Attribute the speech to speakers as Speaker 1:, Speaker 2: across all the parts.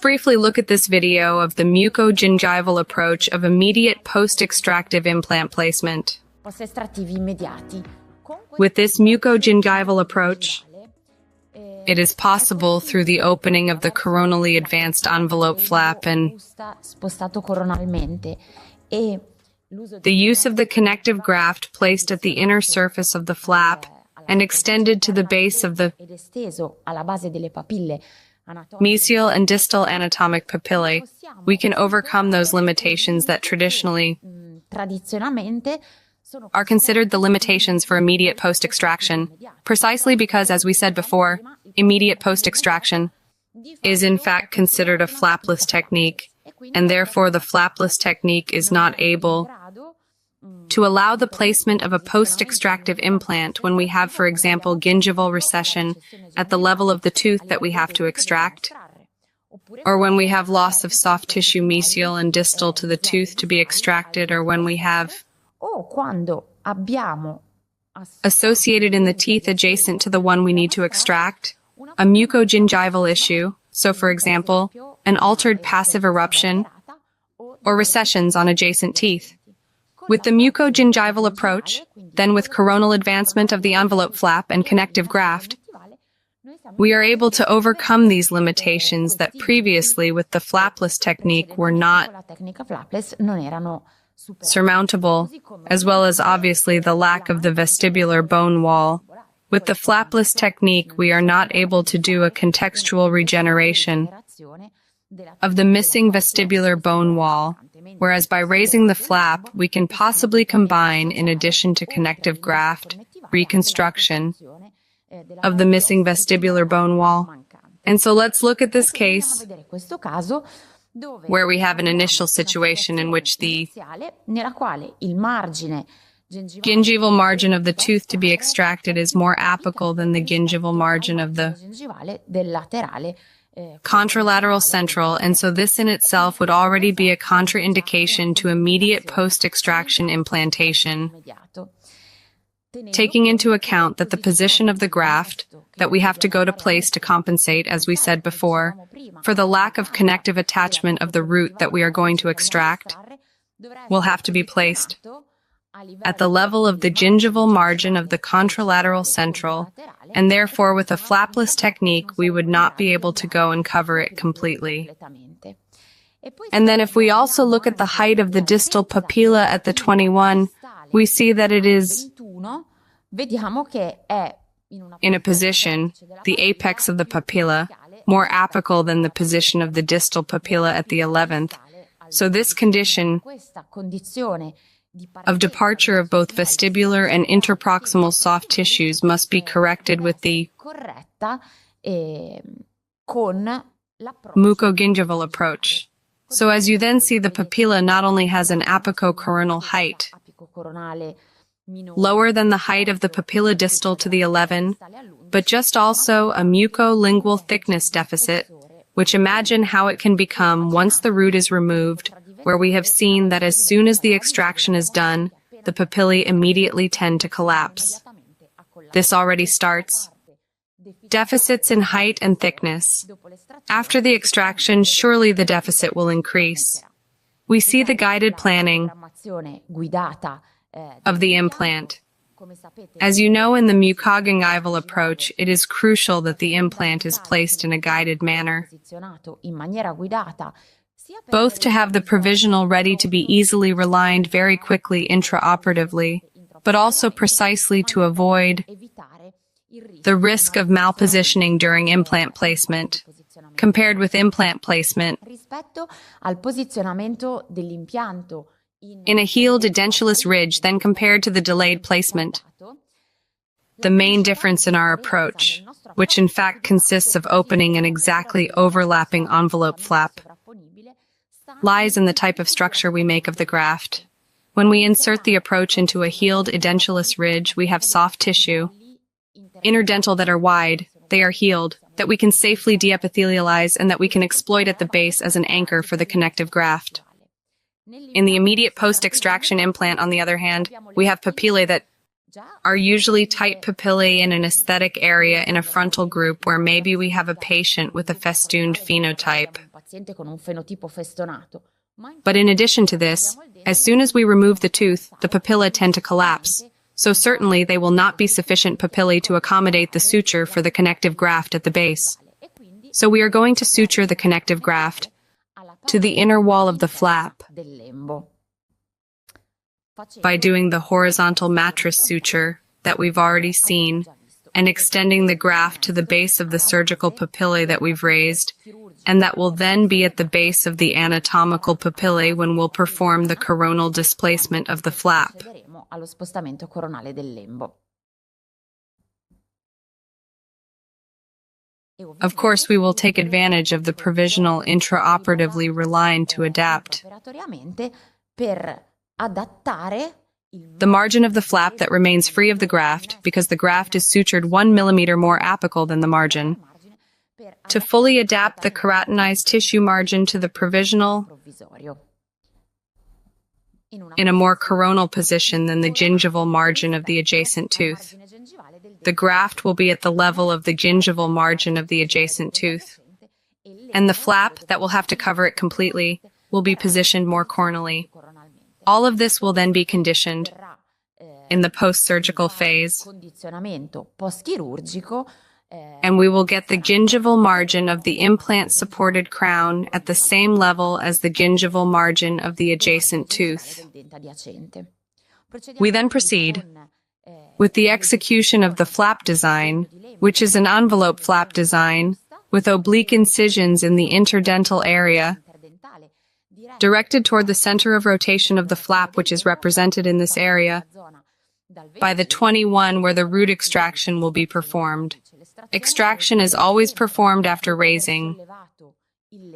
Speaker 1: Briefly look at this video of the mucogingival approach of immediate post-extractive implant placement. With this mucogingival approach, it is possible through the opening of the coronally advanced envelope flap and the use of the connective graft placed at the inner surface of the flap and extended to the base of the mesial and distal anatomic papillae, we can overcome those limitations that traditionally are considered the limitations for immediate post-extraction, precisely because, as we said before, immediate post-extraction is in fact considered a flapless technique, and therefore the flapless technique is not able to allow the placement of a post-extractive implant when we have, for example, gingival recession at the level of the tooth that we have to extract, or when we have loss of soft tissue mesial and distal to the tooth to be extracted, or when we have associated in the teeth adjacent to the one we need to extract, a mucogingival issue, so for example, an altered passive eruption, or recessions on adjacent teeth. With the mucogingival approach, then with coronal advancement of the envelope flap and connective graft, we are able to overcome these limitations that previously with the flapless technique were not surmountable, as well as obviously the lack of the vestibular bone wall. With the flapless technique, we are not able to do a contextual regeneration of the missing vestibular bone wall, whereas by raising the flap, we can possibly combine, in addition to connective graft, reconstruction of the missing vestibular bone wall. And so let's look at this case where we have an initial situation in which the gingival margin of the tooth to be extracted is more apical than the gingival margin of the contralateral central, and so this in itself would already be a contraindication to immediate post-extraction implantation, taking into account that the position of the graft that we have to go to place to compensate, as we said before, for the lack of connective attachment of the root that we are going to extract, will have to be placed at the level of the gingival margin of the contralateral central, and therefore with a flapless technique we would not be able to go and cover it completely. And then if we also look at the height of the distal papilla at the 21, we see that it is in a position, the apex of the papilla, more apical than the position of the distal papilla at the 11th. So this condition of departure of both vestibular and interproximal soft tissues must be corrected with the mucogingival approach. So as you then see, the papilla not only has an apicocoronal height lower than the height of the papilla distal to the 11, but just also a mucolingual thickness deficit, which imagine how it can become once the root is removed, where we have seen that as soon as the extraction is done, the papillae immediately tend to collapse. This already starts. Deficits in height and thickness. After the extraction, surely the deficit will increase. We see the guided planning of the implant. As you know, in the mucogingival approach, it is crucial that the implant is placed in a guided manner, both to have the provisional ready to be easily realigned very quickly intraoperatively, but also precisely to avoid the risk of malpositioning during implant placement, compared with implant placement in a healed edentulous ridge than compared to the delayed placement. The main difference in our approach, which in fact consists of opening an exactly overlapping envelope flap, lies in the type of structure we make of the graft. When we insert the approach into a healed edentulous ridge, we have soft tissue, interdental that are wide, they are healed, that we can safely deepithelialize and that we can exploit at the base as an anchor for the connective graft. In the immediate post-extraction implant, on the other hand, we have papillae that are usually tight papillae in an aesthetic area in a frontal group where maybe we have a patient with a festooned phenotype, But in addition to this, as soon as we remove the tooth, the papillae tend to collapse. So certainly they will not be sufficient papillae to accommodate the suture for the connective graft at the base. So we are going to suture the connective graft to the inner wall of the flap by doing the horizontal mattress suture that we've already seen and extending the graft to the base of the surgical papillae that we've raised, and that will then be at the base of the anatomical papillae when we'll perform the coronal displacement of the flap. Of course, we will take advantage of the provisional intraoperatively reline to adapt the margin of the flap that remains free of the graft, because the graft is sutured 1 millimeter more apical than the margin, to fully adapt the keratinized tissue margin to the provisional in a more coronal position than the gingival margin of the adjacent tooth. The graft will be at the level of the gingival margin of the adjacent tooth, and the flap that will have to cover it completely will be positioned more coronally. All of this will then be conditioned in the post-surgical phase, and we will get the gingival margin of the implant-supported crown at the same level as the gingival margin of the adjacent tooth. We then proceed with the execution of the flap design, which is an envelope flap design with oblique incisions in the interdental area, directed toward the center of rotation of the flap, which is represented in this area by the 21 where the root extraction will be performed. Extraction is always performed after raising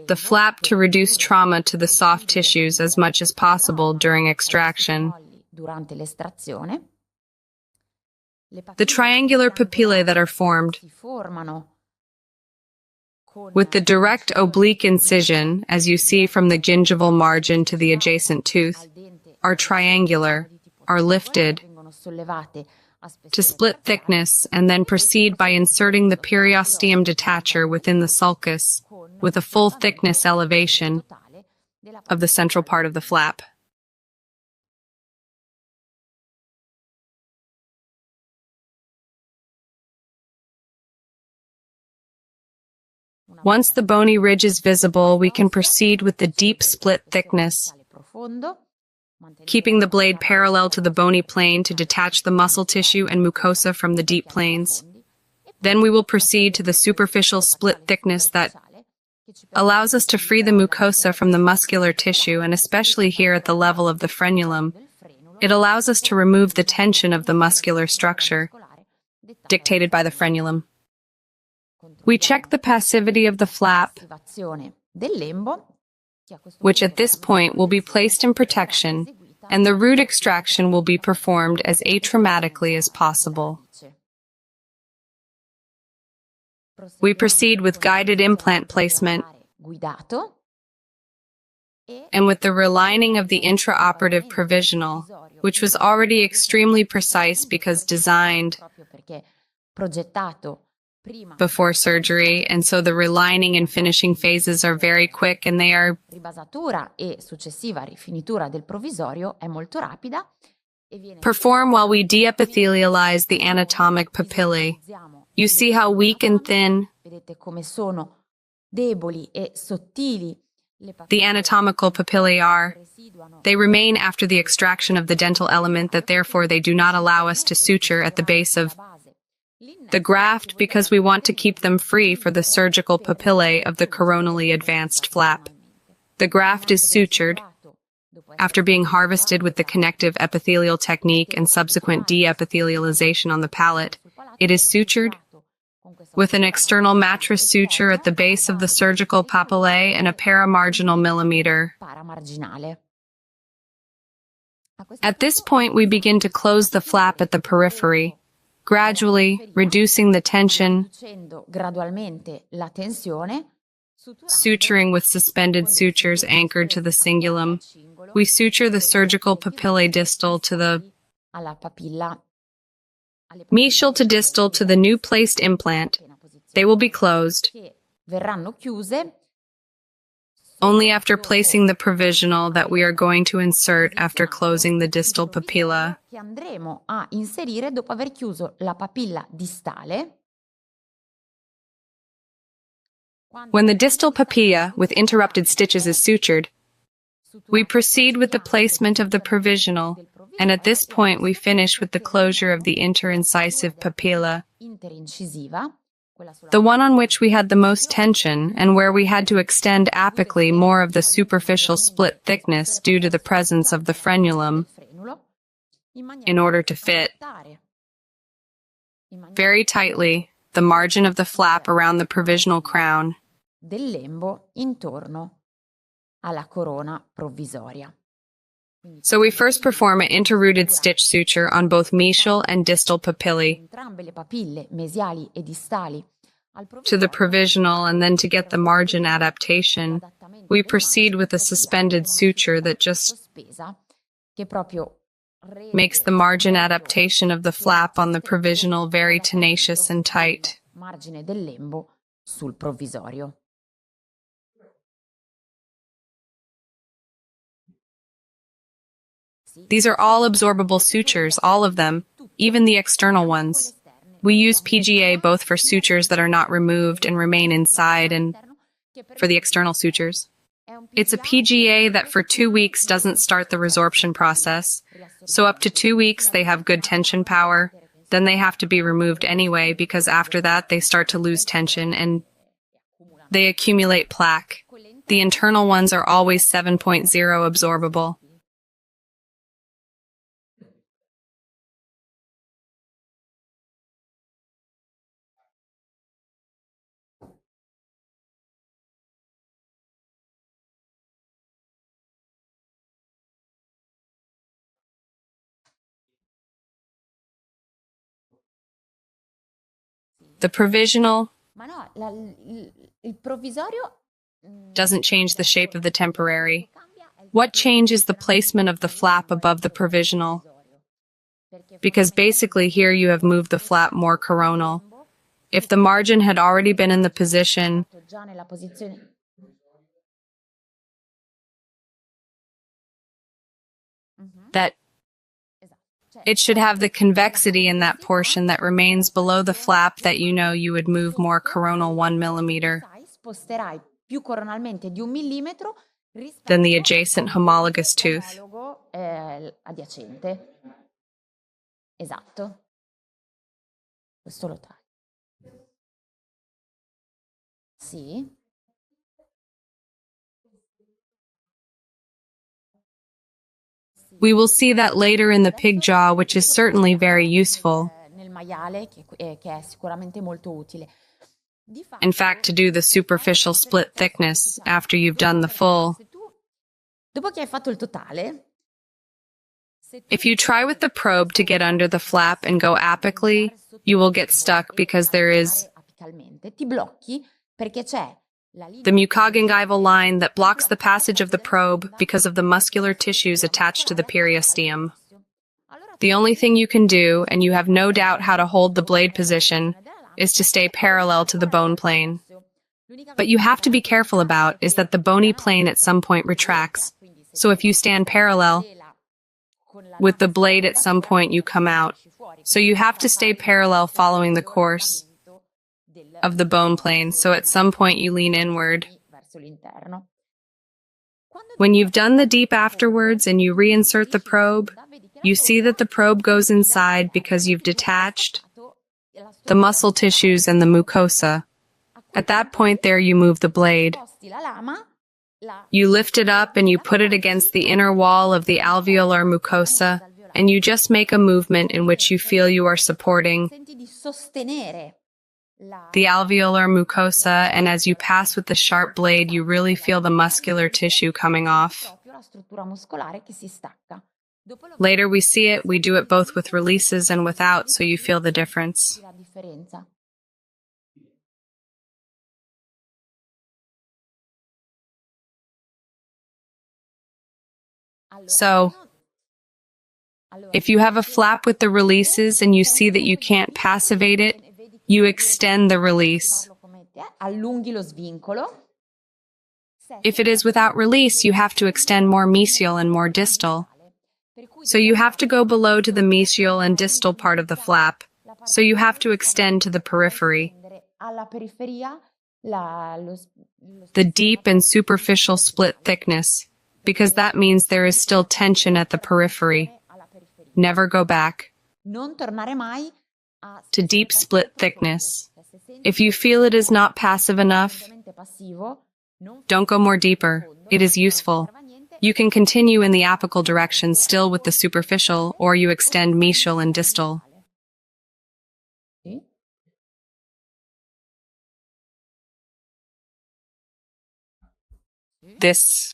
Speaker 1: the flap to reduce trauma to the soft tissues as much as possible during extraction. The triangular papillae that are formed with the direct oblique incision, as you see from the gingival margin to the adjacent tooth, are triangular, are lifted to split thickness, and then proceed by inserting the periosteum detacher within the sulcus with a full thickness elevation of the central part of the flap. Once the bony ridge is visible, we can proceed with the deep split thickness, keeping the blade parallel to the bony plane to detach the muscle tissue and mucosa from the deep planes. Then we will proceed to the superficial split thickness that allows us to free the mucosa from the muscular tissue, and especially here at the level of the frenulum, it allows us to remove the tension of the muscular structure dictated by the frenulum. We check the passivity of the flap, which at this point will be placed in protection, and the root extraction will be performed as atraumatically as possible. We proceed with guided implant placement and with the relining of the intraoperative provisional, which was already extremely precise because designed before surgery, and so the relining and finishing phases are very quick, and they are performed while we deepithelialize the anatomic papillae. You see how weak and thin the anatomical papillae are. They remain after the extraction of the dental element, that therefore they do not allow us to suture at the base of the graft, because we want to keep them free for the surgical papillae of the coronally advanced flap. The graft is sutured after being harvested with the connective epithelial technique and subsequent deepithelialization on the palate. It is sutured with an external mattress suture at the base of the surgical papillae and a paramarginal millimeter. At this point, we begin to close the flap at the periphery, gradually reducing the tension, suturing with suspended sutures anchored to the cingulum. We suture the surgical papillae distal to the mesial to distal to the new placed implant. They will be closed only after placing the provisional that we are going to insert after closing the distal papilla.
Speaker 2: Che andremo a inserire dopo aver chiuso la papilla distale.
Speaker 1: When the distal papilla with interrupted stitches is sutured, we proceed with the placement of the provisional, and at this point we finish with the closure of the interincisive papilla, the one on which we had the most tension and where we had to extend apically more of the superficial split thickness due to the presence of the frenulum in order to fit very tightly the margin of the flap around the provisional crown.
Speaker 2: Del lembo intorno alla corona provvisoria.
Speaker 1: So we first perform an interrooted stitch suture on both mesial and distal papillae
Speaker 2: Entrambe le papille mesiali e distali
Speaker 1: to the provisional, and then to get the margin adaptation, we proceed with a suspended suture that just
Speaker 2: che proprio
Speaker 1: makes the margin adaptation of the flap on the provisional very tenacious and tight.
Speaker 2: Margine del lembo sul provvisorio.
Speaker 1: These are all absorbable sutures, all of them, even the external ones. We use PGA both for sutures that are not removed and remain inside and for the external sutures. It's a PGA that for 2 weeks doesn't start the resorption process, so up to 2 weeks they have good tension power, then they have to be removed anyway because after that they start to lose tension and they accumulate plaque. The internal ones are always 7.0 absorbable. The provisional
Speaker 2: Ma no, il provvisorio
Speaker 1: doesn't change the shape of the temporary. What changes is the placement of the flap above the provisional, because basically here you have moved the flap more coronal. If the margin had already been in the position
Speaker 2: già nella posizione
Speaker 1: that it should have the convexity in that portion that remains below the flap that you know you would move more coronal 1 millimeter
Speaker 2: sposterai più coronalmente di 1 millimetro rispetto
Speaker 1: than the adjacent homologous tooth.
Speaker 2: all'omologo adiacente. Esatto. Questo lo taglio. Sì.
Speaker 1: We will see that later in the pig jaw, which is certainly very useful.
Speaker 2: Nel maiale che è sicuramente molto utile.
Speaker 1: In fact, to do the superficial split thickness after you've done the full.
Speaker 2: Dopo che hai fatto il totale,
Speaker 1: If you try with the probe to get under the flap and go apically, you will get stuck because there is
Speaker 2: apicalmente ti blocchi perché c'è
Speaker 1: the mucogingival line that blocks the passage of the probe because of the muscular tissues attached to the periosteum. The only thing you can do, and you have no doubt how to hold the blade position, is to stay parallel to the bone plane. But you have to be careful about is that the bony plane at some point retracts. So if you stand parallel, with the blade at some point you come out. So you have to stay parallel following the course of the bone plane, so at some point you lean inward. When you've done the deep afterwards and you reinsert the probe, you see that the probe goes inside because you've detached the muscle tissues and the mucosa. At that point there you move the blade. You lift it up and you put it against the inner wall of the alveolar mucosa, and you just make a movement in which you feel you are supporting the alveolar mucosa, and as you pass with the sharp blade, you really feel the muscular tissue coming off. Later we see it, we do it both with releases and without, so you feel the difference. So, if you have a flap with the releases and you see that you can't passivate it, you extend the release. If it is without release, you have to extend more mesial and more distal. So you have to go below to the mesial and distal part of the flap. So you have to extend to the periphery. The deep and superficial split thickness, because that means there is still tension at the periphery. Never go back. To deep split thickness. If you feel it is not passive enough, don't go more deeper. It is useful. You can continue in the apical direction still with the superficial, or you extend mesial and distal. This.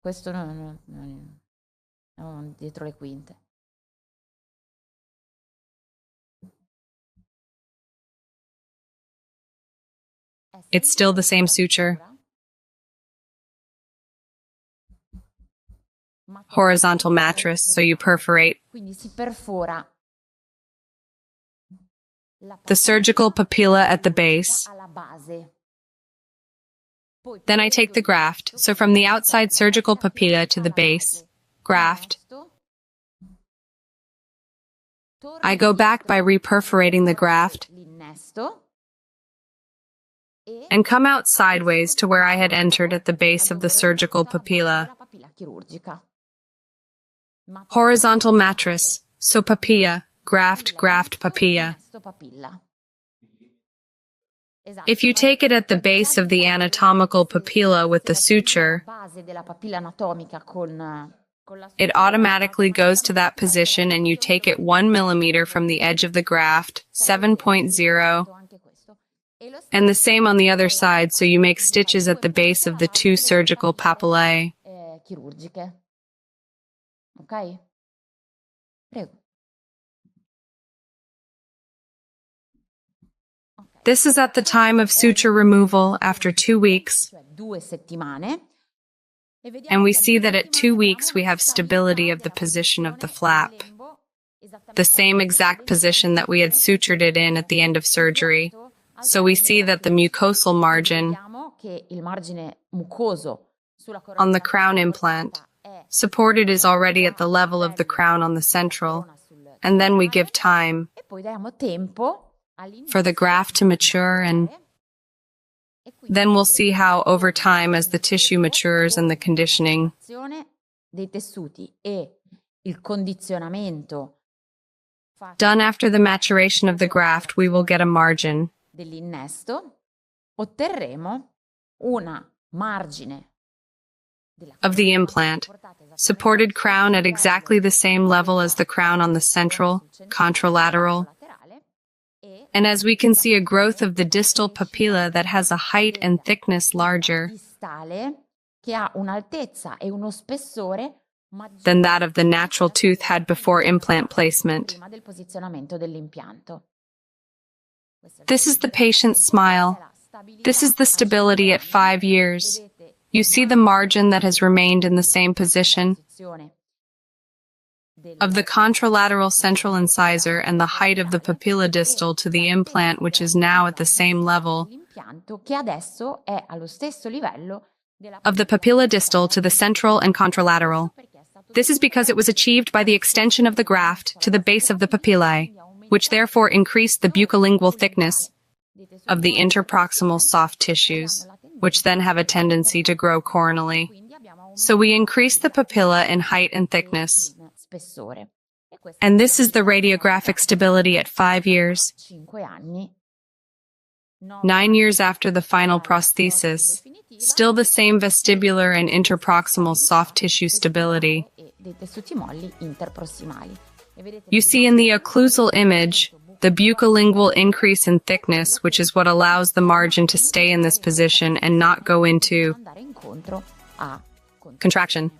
Speaker 2: Questo no, dietro le quinte.
Speaker 1: It's still the same suture. Horizontal mattress, so you perforate.
Speaker 2: Quindi si perfora
Speaker 1: The surgical papilla at the base.
Speaker 2: alla base.
Speaker 1: Then I take the graft, so from the outside surgical papilla to the base, graft. I go back by reperforating the graft
Speaker 2: L'innesto
Speaker 1: and come out sideways to where I had entered at the base of the surgical papilla.
Speaker 2: la papilla chirurgica.
Speaker 1: Horizontal mattress, so papilla, graft, graft, papilla.
Speaker 2: Innesto papilla. Esatto.
Speaker 1: If you take it at the base of the anatomical papilla with the suture,
Speaker 2: Base della papilla anatomica con la
Speaker 1: it automatically goes to that position and you take it 1 millimeter from the edge of the graft, 7.0,
Speaker 2: anche questo. E lo
Speaker 1: and the same on the other side, so you make stitches at the base of the two surgical papillae.
Speaker 2: chirurgiche. Ok? Prego.
Speaker 1: This is at the time of suture removal after 2 weeks,
Speaker 2: Cioè 2 settimane. E vediamo
Speaker 1: and we
Speaker 2: che a
Speaker 1: see
Speaker 2: 2
Speaker 1: that at 2 weeks we have stability of the position of the flap, the same exact position that we had sutured it in at the end of surgery. So we see that the mucosal margin
Speaker 2: Vediamo che il margine mucoso sulla
Speaker 1: on the
Speaker 2: corona
Speaker 1: crown implant supported is already at the level of the crown on the central, and then we give time
Speaker 2: e poi diamo tempo
Speaker 1: for the graft to mature, and then we'll see how over time as the tissue matures and the conditioning.
Speaker 2: dei tessuti e il condizionamento
Speaker 1: Done after the maturation of the graft, we will get a margin
Speaker 2: dell'innesto, otterremo una margine
Speaker 1: of the implant, supported crown at exactly the same level as the crown on the central, contralateral, and as we can see a growth of the distal papilla that has a height and thickness larger
Speaker 2: distale che ha un'altezza e uno spessore
Speaker 1: than that of the natural tooth had before implant placement.
Speaker 2: prima del posizionamento dell'impianto.
Speaker 1: This is the patient's smile. This is the stability at 5 years. You see the margin that has remained in the same position of the contralateral central incisor and the height of the papilla distal to the implant, which is now at the same level
Speaker 2: L'impianto che adesso è allo stesso livello della
Speaker 1: of the papilla distal to the central and contralateral. This is because it was achieved by the extension of the graft to the base of the papillae, which therefore increased the buccolingual thickness of the interproximal soft tissues, which then have a tendency to grow coronally. So we increase the papilla in height and thickness.
Speaker 2: spessore. E questo
Speaker 1: And this is the radiographic stability at 5 years,
Speaker 2: 5 anni.
Speaker 1: 9 years after the final prosthesis, still the same vestibular and interproximal soft tissue stability.
Speaker 2: E dei tessuti molli interprossimali. E vedete
Speaker 1: You see in the occlusal image, the buccolingual increase in thickness, which is what allows the margin to stay in this position and not go into
Speaker 2: andare incontro a
Speaker 1: contraction.